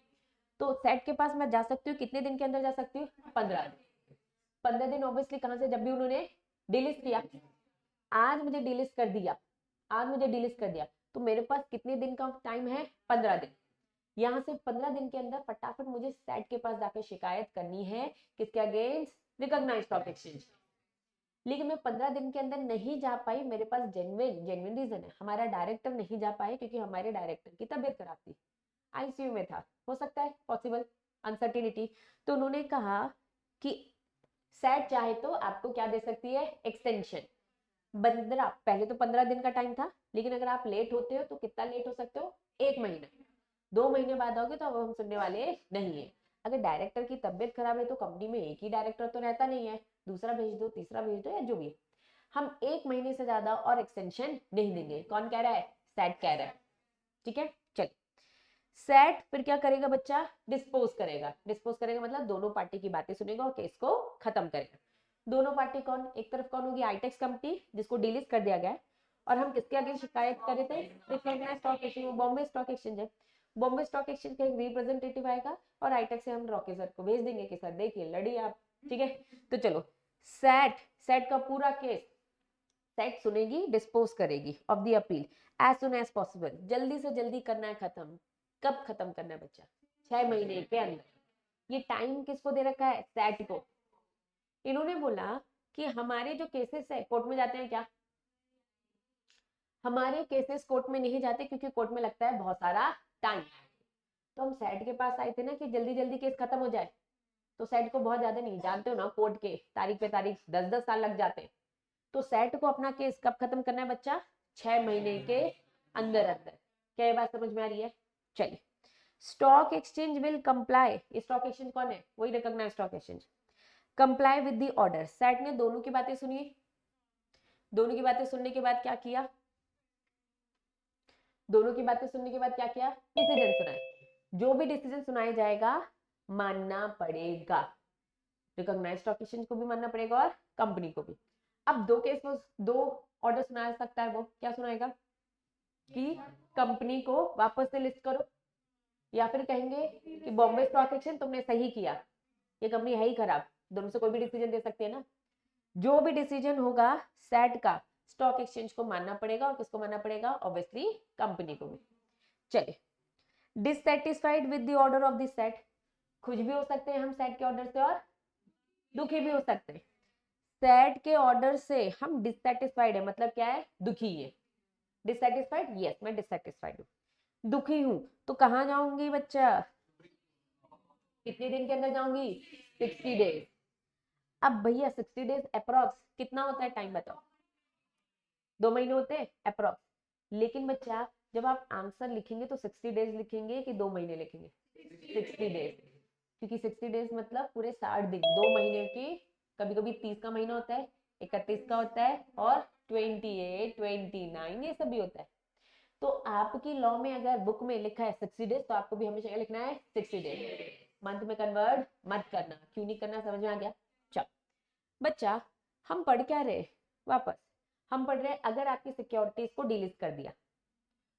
तो सेट के पास मैं जा सकती हूँ, कितने दिन के अंदर जा सकती हूँ, 15 दिन। 15 दिन ऑब्वियसली कहां से, जब भी उन्होंने डिलिस्ट किया, आज मुझे डिलिस्ट कर दिया, आज मुझे डिलिस्ट कर दिया, तो मेरे पास कितने दिन का टाइम है, 15 दिन। यहाँ से 15 दिन के अंदर फटाफट मुझे सेट के पास जाकर शिकायत करनी है, किसके अगेंस्ट, रिकॉग्नाइज्ड स्टॉक एक्सचेंज। लेकिन मैं 15 दिन के अंदर नहीं जा पाई, मेरे पास जेन्युइन रीजन है, हमारा डायरेक्टर नहीं जा पाए क्योंकि हमारे डायरेक्टर की तबीयत खराब थी, आईसीयू में था, हो सकता है पॉसिबल, अनसर्टिनिटी। तो उन्होंने कहा कि सेट चाहे तो आपको क्या दे सकती है, एक्सटेंशन। 15, पहले तो 15 दिन का टाइम था, लेकिन अगर आप लेट होते हो तो कितना लेट हो सकते हो, 1 महीना। 2 महीने बाद आओगे तो अब हम सुनने वाले नहीं है। अगर डायरेक्टर की तबियत खराब है तो कंपनी में एक ही डायरेक्टर तो रहता नहीं है, दूसरा भेज दो, तीसरा भेज दो, या जो भी। हम 1 महीने से ज्यादा और एक्सटेंशन नहीं देंगे। कौन कह रहा है, सेट कह रहा है, ठीक है। चलिए सेट फिर क्या करेगा बच्चा, डिस्पोज करेगा। डिस्पोज करेगा मतलब दोनों पार्टी की बातें सुनेगा और केस को खत्म करेगा। दोनों पार्टी कौन, एक तरफ कौन होगी, आईटेक्स कंपनी जिसको डिलिस्ट कर दिया गया है, और हम किसके आगे शिकायत करे थे, recognised stock exchange, Bombay stock exchange है। बॉम्बे स्टॉक एक्सचेंज का एक रिप्रेजेंटेटिव आएगा और आईटेक्स से हम रॉकी सर को भेज देंगे कि सर देखिए लड़िए आप, ठीक है। तो चलो सेट का पूरा केस सेट सुनेगी, डिस्पोज करेगी off the appeal as soon as possible, जल्दी से जल्दी करना है खत्म। कब खत्म करना है बच्चा, 6 महीने के अंदर। ये टाइम किसको दे रखा है, सेट को। इन्होंने बोला कि हमारे जो केसेस है कोर्ट में जाते हैं क्या, हमारे केसेस कोर्ट में नहीं जाते क्योंकि कोर्ट में लगता है बहुत सारा टाइम। तो हम सेट के पास आए थे ना कि जल्दी जल्दी केस खत्म हो जाए, तो सेट को बहुत ज्यादा नहीं, जानते हो ना कोर्ट के तारीख पे तारीख 10-10 साल लग जाते हैं। तो सेट को अपना केस कब खत्म करना है बच्चा, 6 महीने के अंदर अंदर। क्या ये बात समझ में आ रही है, चलिए। Stock exchange will comply, stock exchange कौन है, वही recognised stock exchange, comply with the order. SAT ने दोनों की बातें सुनी, दोनों की बातें सुनने के बाद क्या किया, दोनों की बातें सुनने के बाद क्या किया, डिसीजन सुनाए। जो भी डिसीजन सुनाया जाएगा मानना पड़ेगा, रिकॉग्नाइज्ड स्टॉक एक्सचेंज को भी मानना पड़ेगा और कंपनी को भी। अब दो केस में दो ऑर्डर सुना सकता है, वो क्या सुनाएगा कि कंपनी को वापस से लिस्ट करो, या फिर कहेंगे कि बॉम्बे स्टॉक एक्सचेंज तुमने सही किया, ये कंपनी है ही खराब। दोनों से कोई भी डिसीजन दे सकते हैं ना। जो भी डिसीजन होगा सेट का, स्टॉक एक्सचेंज को मानना पड़ेगा, और किसको मानना पड़ेगा, ऑब्वियसली कंपनी को भी। चलिए dissatisfied with the order of the set, खुश भी हो सकते हैं हम सेट के ऑर्डर से और दुखी भी हो सकते हैं। सेट के ऑर्डर से हम डिससेटिस्फाइड है, मतलब क्या है, दुखी है। डिससेटिस्फाइड, यस मैं डिससेटिस्फाइड हूँ, दुखी हूं, तो कहां जाऊंगी बच्चा, कितने दिन के अंदर जाऊंगी? 60 डेज। अब भैया 60 डेज अप्रोक्स कितना होता है टाइम बताओ? 2 महीने होते हैं अप्रोक्स। लेकिन बच्चा जब आप आंसर लिखेंगे तो 60 डेज लिखेंगे कि 2 महीने लिखेंगे? 60 डेज, क्योंकि 60 डेज मतलब पूरे 60 दिन, 2 महीने की। कभी कभी 30 का महीना होता है, 31 का होता है, और 28, 29 ये सब भी होता है। तो आपकी लॉ में अगर बुक में लिखा है 60 डेज तो आपको भी हमेशा क्या लिखना है? 60 डेज। मंथ में कन्वर्ट मत करना। क्यों नहीं करना, समझ में आ गया? चल बच्चा, हम पढ़ क्या रहे? वापस हम पढ़ रहे अगर आपकी सिक्योरिटीज को डिलीट कर दिया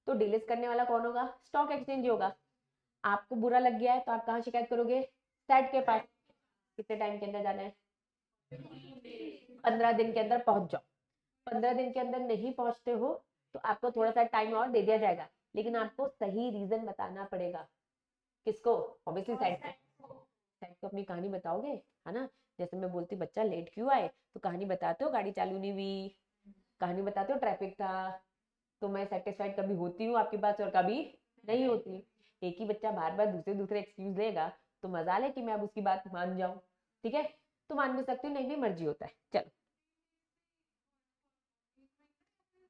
तो डिलीट करने वाला कौन होगा? स्टॉक एक्सचेंज होगा। आपको बुरा लग गया है तो आप कहाँ शिकायत करोगे? सेट के पास। कितने टाइम के अंदर जाना है? 15 दिन के अंदर पहुंच जाओ। 15 दिन के अंदर नहीं पहुंचते हो तो आपको थोड़ा सा टाइम और दे दिया जाएगा, लेकिन आपको सही रीजन बताना पड़ेगा। किसको? ऑब्वियसली सेट को। सेट को अपनी कहानी बताओगे, है ना? जैसे मैं बोलती बच्चा लेट क्यों आए, तो कहानी बताते हो गाड़ी चालू नहीं हुई, कहानी बताते हो ट्रैफिक था। तो मैं सेटिस्फाइड कभी होती हूँ आपकी बात से और कभी नहीं होती। एक ही बच्चा बार बार दूसरे दूसरे एक्सक्यूज लेगा तो मजा ले कि मैं अब उसकी बात मान जाऊं। ठीक है, तो मान भी सकती हूँ, नहीं भी मर्जी होता है। चलो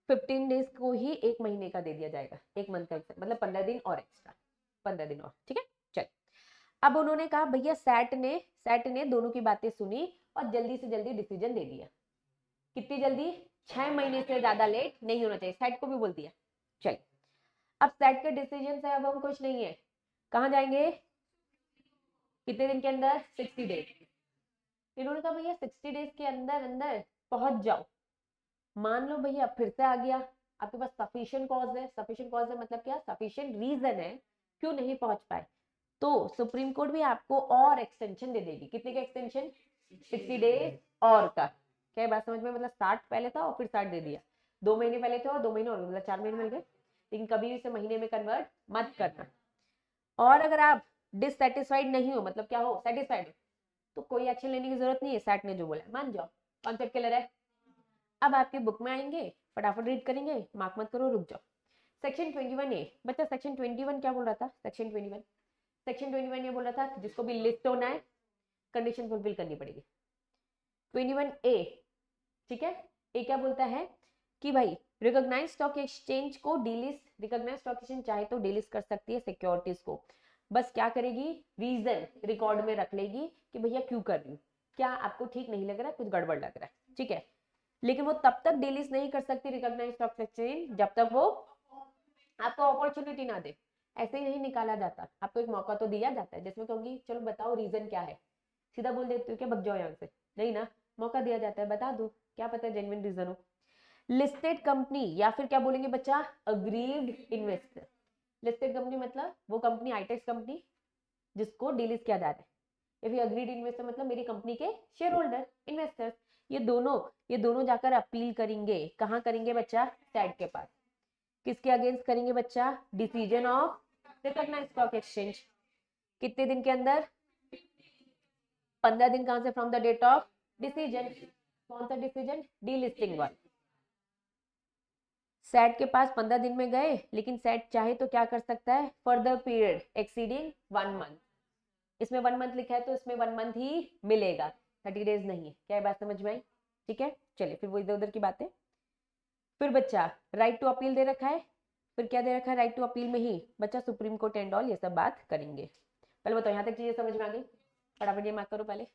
15 डेज को ही 1 महीने का दे दिया जाएगा, 1 मंथ का मतलब 15 दिन और एक्स्ट्रा, 15 दिन और। ठीक है, चल। अब उन्होंने कहा भैया सेट ने दोनों की बातें सुनी और जल्दी से जल्दी डिसीजन दे दिया। कितनी जल्दी? 6 महीने से ज्यादा लेट नहीं होना चाहिए, सेट को भी बोल दिया। चल अब सेट के डिसीजन से अब हम कुछ नहीं है, कहाँ जाएंगे? कितने दिन के अंदर? 60 डेज। इन्होंने कहा भैया 60 डेज के अंदर अंदर पहुंच जाओ। मान लो भैया फिर से आ गया, आपके पास सफिशिएंट कॉज है। सफिशिएंट कॉज है मतलब क्या? सफिशिएंट रीजन है क्यों नहीं पहुंच पाए। तो सुप्रीम कोर्ट भी आपको और एक्सटेंशन दे देगी। कितने का एक्सटेंशन? 60 डेज और का। क्या बात समझ में? मतलब 60 पहले था और फिर 60 दे दिया। 2 महीने पहले थे और 2 महीने और, मतलब 4 महीने मिल गए। लेकिन कभी इसे महीने में कन्वर्ट मत करना। और अगर आप डिससेटिस्फाइड नहीं हो, मतलब क्या हो? सेटिस्फाइड हो, तो कोई एक्शन लेने की जरूरत नहीं है। सैट ने जो बोला मान जाओ, कॉन्सेप्ट क्लियर है। अब आपके बुक में आएंगे, फटाफट रीड करेंगे, मार्क मत करो, रुक जाओ। सेक्शन 21A बच्चा, सेक्शन 21 क्या बोल रहा था? सेक्शन 21 ये बोल रहा था जिसको भी लिस्ट होना है कंडीशन फुलफिल करनी पड़ेगी। 21A, ठीक है। ए क्या बोलता है कि भाई रिकॉग्नाइज स्टॉक एक्सचेंज को डीलिस्ट, रिकॉग्नाइज स्टॉक एक्सचेंज चाहे तो डीलिस्ट कर सकती है सिक्योरिटीज को। बस क्या करेगी? रीजन रिकॉर्ड में रख लेगी कि भैया क्यों कर रही हूँ, क्या आपको ठीक नहीं लग रहा, कुछ गड़बड़ लग रहा है, ठीक है। लेकिन वो तब तक डीलिस्ट नहीं कर सकती रिकॉग्नाइज स्टॉक एक्सचेंज जब तक वो आपको अपॉर्चुनिटी ना दे। ऐसे ही नहीं निकाला जाता, आपको एक मौका तो दिया जाता है जिसमें कहूंगी चलो बताओ रीजन क्या है, सीधा बोल देती हूँ क्या भग जाओ यहाँ से? नहीं ना, मौका दिया जाता है, बता दो, क्या पता है जेन्युइन रीजन हो। लिस्टेड कंपनी या फिर क्या बोलेंगे बच्चा? Aggrieved investor. लिस्टेड कंपनी मतलब वो कंपनी आईटेक्स कंपनी जिसको डिलीज किया जा रहा है, या फिर अग्रीड इन्वेस्टर मतलब मेरी कंपनी के शेयर होल्डर इन्वेस्टर्स। ये दोनों जाकर अपील करेंगे। कहाँ करेंगे बच्चा? सैट के पास। किसके अगेंस्ट करेंगे बच्चा? Decision of recognised stock exchange. कितने दिन के अंदर? 15 दिन। कहां से? From the date of decision. कौन सा डिसीजन? Delisting one. सेट के पास 15 दिन में गए, लेकिन सेट चाहे तो क्या कर सकता है? Further period exceeding 1 month. इसमें 1 मंथ लिखा है तो इसमें 1 मंथ ही मिलेगा, 30 डेज नहीं है। क्या बात समझ में आई? ठीक है, चलिए फिर वो इधर उधर की बातें। फिर बच्चा राइट टू अपील दे रखा है। फिर क्या दे रखा है? राइट टू अपील में ही बच्चा सुप्रीम कोर्ट एंड ऑल ये सब बात करेंगे। पहले बताओ यहाँ तक चीजें समझ में आ गई? फटाफट ये मार्क करो पहले।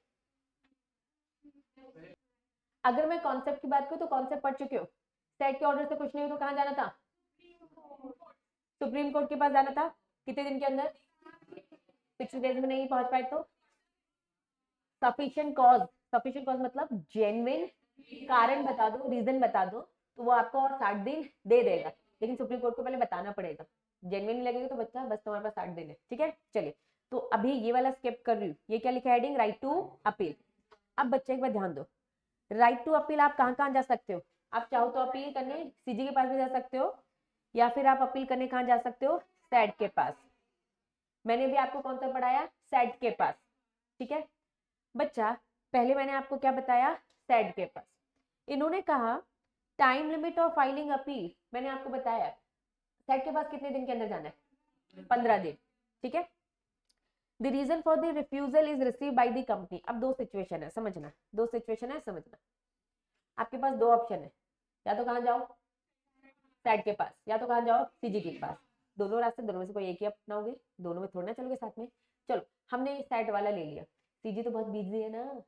अगर मैं कॉन्सेप्ट की बात करूं तो कॉन्सेप्ट पढ़ चुके हो। सेट के ऑर्डर से कुछ नहीं हो तो कहाँ जाना था? सुप्रीम कोर्ट के पास जाना था। कितने दिन के अंदर? 60 डेज में नहीं पहुंच पाए तो सफिशिएंट कॉज। सफिशिएंट कॉज मतलब जेन्युइन कारण बता दो, रीजन बता दो, तो वो आपको और 60 दिन दे देगा। लेकिन सुप्रीम कोर्ट को पहले बताना पड़ेगा। जेन्युइन लगेगा तो बच्चा बस तुम्हारे पास 60 दिन है। ठीक है, चलिए। तो अभी ये वाला स्किप कर रही हूँ। ये क्या लिखा है हेडिंग? Right to appeal. अब बच्चे एक बार ध्यान दो, राइट टू अपील आप कहाँ कहाँ जा सकते हो? आप चाहो तो अपील करने सीजी के पास भी जा सकते हो, या फिर आप अपील करने कहाँ जा सकते हो? सैट के पास। मैंने भी आपको कौन सा पढ़ाया? सैट के पास। ठीक है बच्चा, पहले मैंने आपको क्या बताया? सैट के पास। इन्होंने कहा time limit of filing appeal, मैंने आपको बताया सैट के पास कितने दिन के अंदर जाना है? 15 दिन। ठीक है, the reason for the refusal is receive by the company. अब दो सिचुएशन है, समझना, दो सिचुएशन है, समझना। आपके पास दो ऑप्शन है, या तो कहाँ जाओ, सैट के पास, या तो कहाँ जाओ, सीजी के पास। दोनों रास्ते, दोनों में से कोई एक ही अपनाओगे, दोनों में थोड़ा ना चलोगे साथ में। चलो हमने सैट वाला ले लिया, सीजी तो बहुत बिजी है ना,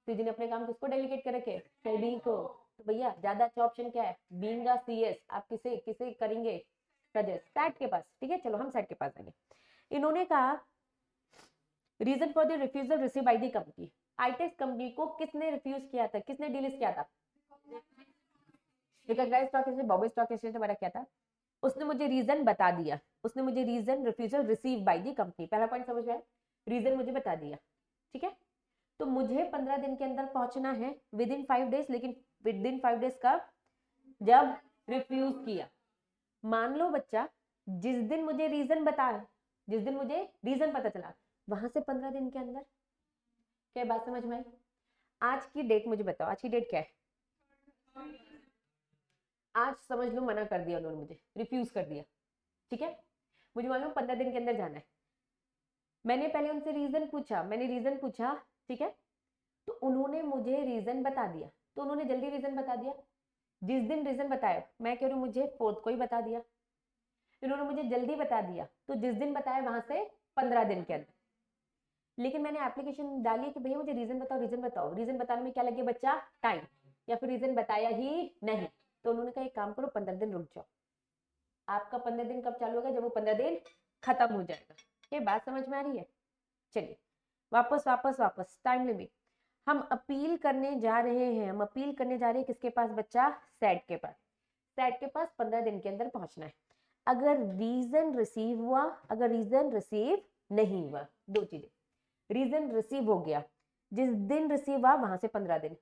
सीजी ने अपने काम किसको डेलीगेट कर रखे, सेबी को। तो भैया ज्यादा अच्छा ऑप्शन क्या है, बीइंग अ सीएस, आप किसे किसे करेंगे सजेस्ट, सैट के पास। ठीक है, चलो हम सैट के पास आएंगे। इन्होंने कहा reason for the refusal receive by the company. आईटेक्स कंपनी को किसने रिफ्यूज किया था, किसने डिलिस्ट किया था, recognised stock exchange, Bombay stock exchange ने क्या था, उसने मुझे रीजन बता दिया, उसने मुझे reason refusal receive by the company, पहला पॉइंट समझ में, रीजन मुझे बता दिया। ठीक है, तो मुझे 15 दिन के अंदर पहुंचना है, विद इन 5 डेज, लेकिन विद इन 5 डेज का जब रिफ्यूज किया। मान लो बच्चा जिस दिन मुझे रीजन बताया, जिस दिन मुझे रीजन पता चला, वहां से 15 दिन के अंदर, क्या बात समझ में आई? आज की डेट मुझे बताओ, आज की डेट क्या है, आज समझ लो मना कर दिया उन्होंने, मुझे रिफ्यूज कर दिया। ठीक है, मुझे मालूम 15 दिन के अंदर जाना है, मैंने पहले उनसे रीजन पूछा, मैंने रीजन पूछा, ठीक है, तो उन्होंने मुझे रीजन बता दिया, तो उन्होंने जल्दी रीजन बता दिया। जिस दिन रीजन बताया, मैं कह रही हूँ मुझे 4th को ही बता दिया, इन्होंने मुझे जल्दी बता दिया, तो जिस दिन बताया वहां से 15 दिन के अंदर। लेकिन मैंने एप्लीकेशन डाली कि भैया मुझे रीजन बताओ, रीजन बताओ, रीजन बताने में क्या लगे बच्चा, टाइम, या फिर रीजन बताया ही नहीं, तो उन्होंने कहा एक काम करो 15 दिन रुक जाओ। आपका 15 दिन कब चालू होगा, जब वो 15 दिन खत्म हो जाएगा। ये बात समझ में आ रही है? चलिए वापस वापस वापस, टाइम लिमिट, हम अपील करने जा रहे हैं, हम अपील करने जा रहे हैं किसके पास बच्चा, सैट के पास। सैट के पास 15 दिन के अंदर पहुंचना है। अगर रीजन रिसीव हुआ, अगर रीजन रिसीव नहीं हुआ, दो चीजें, रीजन रिसीव हो गया, जिस दिन रिसीव हुआ वहां से 15 दिन,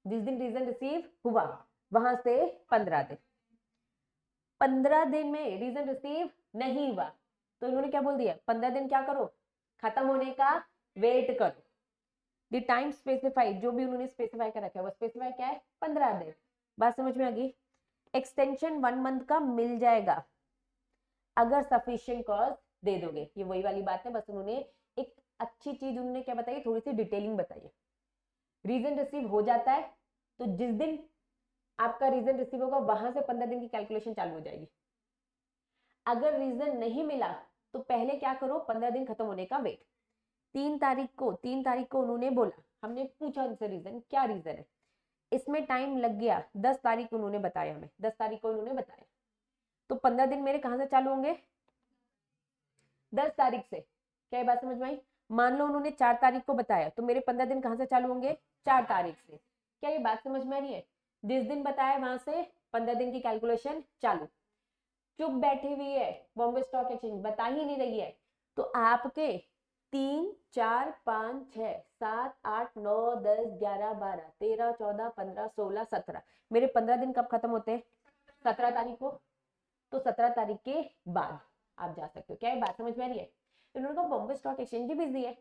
जिस दिन रीजन रिसीव हुआ वहां से 15 दिन, 15 दिन में रीजन रिसीव नहीं हुआ, तो इन्होंने क्या बोल दिया, 15 दिन क्या करो, खत्म होने का वेट करो। द टाइम स्पेसिफाइड, जो भी उन्होंने स्पेसिफाई कर रखा है वो स्पेसिफाई क्या है, 15 दिन। बात समझ में आ गई? एक्सटेंशन 1 मंथ का मिल जाएगा अगर सफिशिएंट कॉज दे दोगे। ये वही वाली बात है, बस उन्होंने एक अच्छी चीज उन्होंने क्या बताई, थोड़ी सी डिटेलिंग बताई है। रीजन रिसीव हो जाता है तो जिस दिन आपका रीजन रिसीव होगा वहां से 15 दिन की कैलकुलेशन चालू हो जाएगी। अगर रीजन नहीं मिला तो पहले क्या करो, 15 दिन खत्म होने का वेट। 3 तारीख को उन्होंने बोला, हमने पूछा उनसे रीजन, क्या रीजन है, इसमें टाइम लग गया, 10 तारीख को उन्होंने बताया हमें, 10 तारीख को उन्होंने बताया, तो 15 दिन मेरे कहां से चालू होंगे, 10 तारीख से। क्या ये बात समझ में आई? मान लो उन्होंने 4 तारीख को बताया, तो मेरे 15 दिन कहां से चालू होंगे, 4 तारीख से। क्या ये बात समझ में आ रही है? जिस दिन बताया वहां से 15 दिन की कैलकुलेशन चालू। चुप बैठी हुई है बॉम्बे स्टॉक एक्सचेंज, बता ही नहीं रही है, तो आपके 3 4 5 6 7 8 9 10 11 12 13 14 15 16 17, मेरे 15 दिन कब खत्म होते हैं, 17 तारीख को। तो 17 तारीख के बाद आप जा सकते हो। क्या ये बात समझ में आ रही है? इन्होंने कहा बॉम्बे स्टॉक एक्सचेंज भी बिजी है,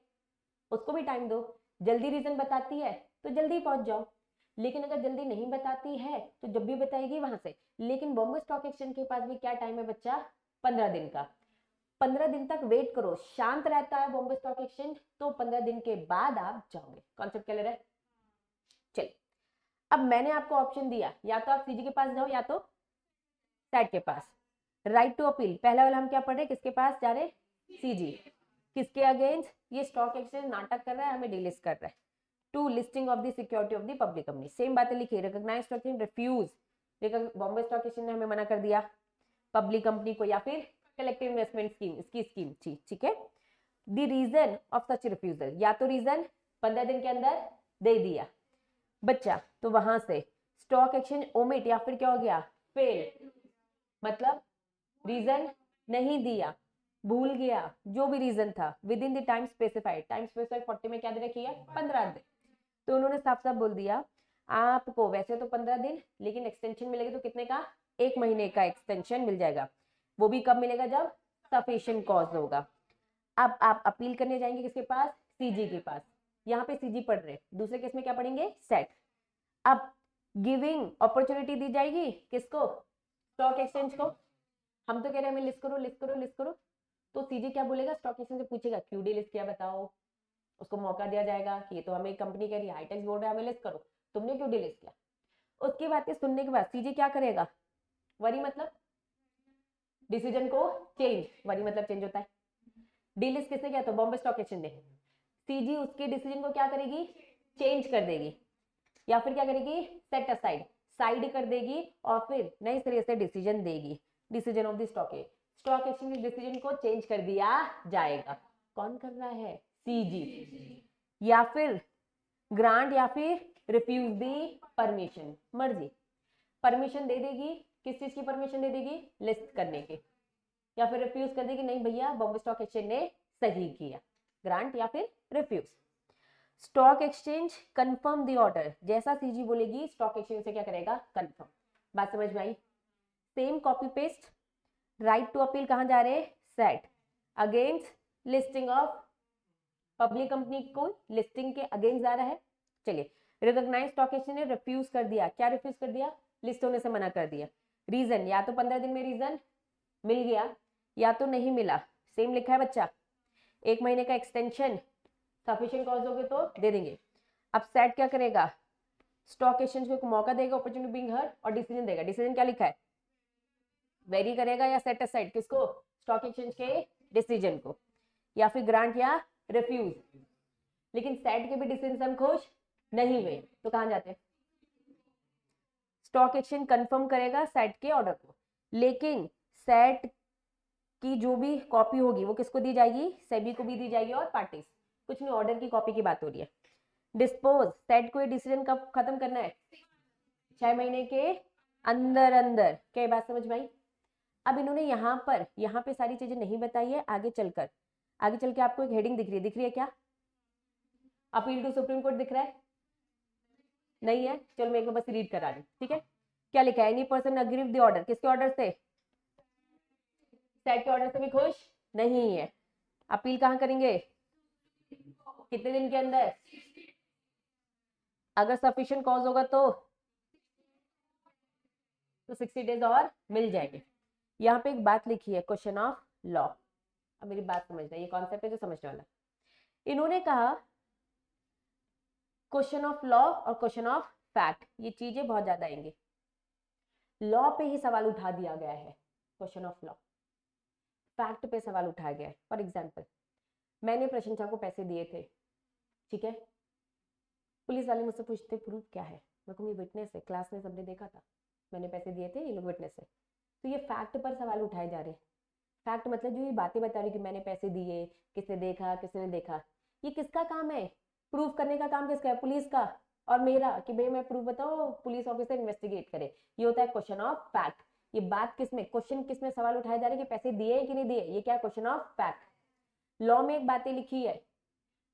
उसको भी टाइम दो, जल्दी रीजन बताती है तो जल्दी पहुंच जाओ, लेकिन अगर जल्दी नहीं बताती है तो जब भी बताएगी वहां से। लेकिन बॉम्बे स्टॉक एक्सचेंज के पास भी क्या टाइम है बच्चा, 15 दिन का। 15 दिन तक वेट करो, शांत रहता है बॉम्बे स्टॉक एक्सचेंज, तो 15 दिन के बाद आप जाओगे। कॉन्सेप्ट क्लियर है? चलिए, अब मैंने आपको ऑप्शन दिया, या तो आप सीजी के पास जाओ या तो सैट के पास। राइट टू अपील, पहला वाला हम क्या पढ़ रहे, किसके पास जा रहे, सीजी। किसके अगेंस्ट, ये स्टॉक एक्सचेंज नाटक कर रहा है, हमें डिलिस्ट कर रहा है, to listing of the security of the public company. Same बातें लिखी, recognised stock exchange refuse, Bombay stock exchange ने हमें मना कर दिया पब्लिक कंपनी को, या फिर कलेक्टिव इन्वेस्टमेंट स्कीम, इसकी स्कीम थी। ठीक है, the reason of such refusal, या तो रीजन 15 दिन के अंदर दे दिया बच्चा, तो वहां से स्टॉक एक्सचेंज ओमिट, या फिर क्या हो गया, फेल, मतलब रीजन नहीं दिया, भूल गया, जो भी रीजन था, with in the time specified, time specified 40 में क्या दे रखी है, 15 दिन। तो उन्होंने साफ साफ बोल दिया आपको वैसे तो 15 दिन, लेकिन एक्सटेंशन मिलेगा तो कितने का, 1 महीने का एक्सटेंशन मिल जाएगा, वो भी कब मिलेगा, जब सफिशिएंट कॉज होगा। अब आप अपील करने जाएंगे किसके पास, सीजी के पास। यहाँ पे सीजी पढ़ रहे, दूसरे केस में क्या पढ़ेंगे, सेट। अब गिविंग अपॉर्चुनिटी दी जाएगी किसको, स्टॉक एक्सचेंज को। हम तो कह रहे हैं हमें लिस्ट करो लिस्ट करो लिस्ट करो, तो सीजी क्या बोलेगा, स्टॉक एक्सचेंज से पूछेगा क्यों डिलिस्ट किया बताओ, उसको मौका दिया जाएगा कि ये तो हमें कंपनी कह रही है, हाईटेक्स बोल रहा है हमें लिस्ट करो, तुमने क्यों डिलिस्ट किया। उसकी बातें सुनने के बाद सीजी क्या करेगा, वरी मतलब डिसीजन को चेंज, वरी मतलब चेंज होता है, डिलिस्ट किसने किया, तो बॉम्बे स्टॉक एक्सचेंज ने, सीजी उसके डिसीजन को क्या करेगी, चेंज कर देगी, या फिर क्या करेगी, सेट असाइड, साइड कर देगी, और फिर नए सिरे से डिसीजन देगी, decision of the stock exchange decision को चेंज कर दिया जाएगा। कौन कर रहा है, सीजी, या फिर ग्रांट या फिर रिफ्यूज दी परमिशन, मर्जी, परमिशन दे देगी, किस चीज की परमिशन दे देगी, लिस्ट करने की, या फिर रिफ्यूज कर देगी, नहीं भैया बॉम्बे स्टॉक एक्सचेंज ने सही किया, ग्रांट या फिर refuse. Stock exchange confirm the order, जैसा सीजी बोलेगी स्टॉक एक्सचेंज से क्या करेगा, कंफर्म। बात समझ में आई। Same copy paste, right to appeal कहां जा रहे हैं, SAT against listing of public company को लिस्टिंग के अगेंस्ट जा रहा है। चलिए, रिकॉग्नाइज स्टॉक एक्सचेंज ने रिफ्यूज कर दिया, क्या रिफ्यूज कर दिया, लिस्ट होने से मना कर दिया। रीजन, या तो 15 दिन में रीजन मिल गया या तो नहीं मिला, सेम लिखा है बच्चा, 1 महीने का एक्सटेंशन सफिशिएंट कॉज होगे तो दे देंगे। अब सेट क्या करेगा, स्टॉक एक्सचेंज को एक मौका देगा, अपॉर्चुनिटी बीइंग हर्ड, और डिसीजन देगा। डिसीजन क्या लिखा है, वेरी करेगा या सेट असाइड, किसको, स्टॉक एक्सचेंज के डिसीजन को, या फिर ग्रांट या रिफ्यूज। लेकिन सेट के भी डिसीजन से हम खुश नहीं हुए तो कहां जाते हैं, स्टॉक एक्सचेंज कंफर्म करेगा सेट के ऑर्डर को, लेकिन सेट की जो भी कॉपी होगी वो किसको दी जाएगी, सेबी को भी दी जाएगी और पार्टीज, कुछ नहीं, ऑर्डर की कॉपी की बात हो रही है। डिस्पोज, सेट को ये डिसीजन कब खत्म करना है, 6 महीने के अंदर अंदर। क्या बात समझ में आई। अब इन्होंने यहाँ पे सारी चीजें नहीं बताई है, आगे चल के आपको एक हेडिंग दिख रही है क्या, अपील टू सुप्रीम कोर्ट दिख रहा है, नहीं है, चलो मैं एक बार बस रीड करा रही, ठीक है। क्या लिखा है, any person agree with the order, किसके ऑर्डर से, सेट के ऑर्डर से भी खुश नहीं है। अपील कहां करेंगे, कितने दिन के अंदर, अगर सफिशिएंट कॉज होगा तो 60 डेज और मिल जाएंगे। यहाँ पे एक बात लिखी है, क्वेश्चन ऑफ लॉ। अब मेरी बात समझना, ये कॉन्सेप्ट है जो समझने वाला। इन्होंने कहा क्वेश्चन ऑफ लॉ और क्वेश्चन ऑफ फैक्ट, ये चीजें बहुत ज्यादा आएंगी। लॉ पे ही सवाल उठा दिया गया है, क्वेश्चन ऑफ लॉ, फैक्ट पे सवाल उठाया गया है। फॉर एग्जाम्पल, मैंने प्रशंसा को पैसे दिए थे, ठीक है, पुलिस वाले मुझसे पूछते प्रूफ क्या है, मैं कहूँगी विटनेस है, क्लास में सबने देखा था, मैंने पैसे दिए थे, ये लोग विटनेस है। तो ये फैक्ट पर सवाल उठाए जा रहे हैं। फैक्ट मतलब जो ये बातें बता रही कि मैंने पैसे दिए, किसने देखा किसने देखा, ये किसका काम है, प्रूफ करने का काम किसका है, पुलिस का, और मेरा कि भाई मैं प्रूफ बताओ, पुलिस ऑफिसर इन्वेस्टिगेट करे। ये होता है क्वेश्चन ऑफ फैक्ट। ये बात किसमें, क्वेश्चन किसमें सवाल उठाए जा रहे हैं कि पैसे दिए कि नहीं दिए, ये क्या क्वेश्चन ऑफ फैक्ट। लॉ में एक बातें लिखी है,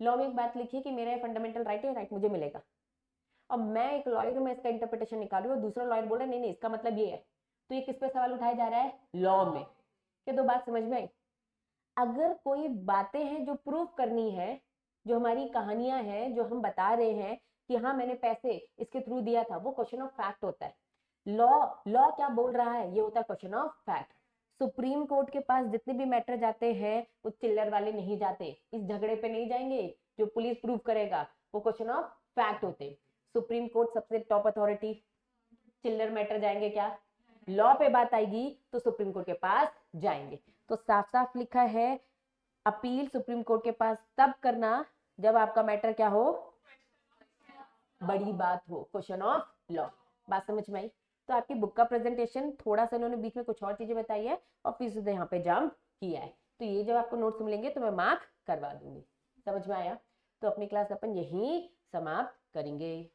लॉ में एक बात लिखी है कि मेरा फंडामेंटल राइट है, राइट मुझे मिलेगा, और मैं एक लॉयर हूं, मैं इसका इंटरप्रिटेशन निकाल रही हूँ, दूसरा लॉयर बोल रहा है नहीं नहीं इसका मतलब ये है, तो ये किस पे सवाल उठाया जा रहा है, लॉ में। क्या दो बात समझ में आई। अगर कोई बातें हैं जो प्रूफ करनी है, जो हमारी कहानियां हैं, जो हम बता रहे हैं कि हाँ मैंने पैसे इसके थ्रू दिया था, वो क्वेश्चन ऑफ फैक्ट होता है। लॉ क्या बोल रहा है, ये होता है question of fact. Supreme court के पास जितने भी मैटर जाते हैं वो चिल्लर वाले नहीं जाते, इस झगड़े पे नहीं जाएंगे, जो पुलिस प्रूफ करेगा वो क्वेश्चन ऑफ फैक्ट होते। सुप्रीम कोर्ट सबसे टॉप अथॉरिटी, चिल्लर मैटर जाएंगे क्या, लॉ पे बात आएगी तो सुप्रीम कोर्ट के पास जाएंगे। तो साफ साफ लिखा है, अपील सुप्रीम कोर्ट के पास तब करना जब आपका मैटर क्या हो, बड़ी बात हो, क्वेश्चन ऑफ लॉ। बात समझ में आई। तो आपकी बुक का प्रेजेंटेशन थोड़ा सा उन्होंने बीच में कुछ और चीजें बताई है और फिर से यहाँ पे जंप किया है, तो ये जब आपको नोट्स मिलेंगे तो मैं मार्क करवा दूंगी। समझ में आया। तो अपनी क्लास अपन यहीं समाप्त करेंगे।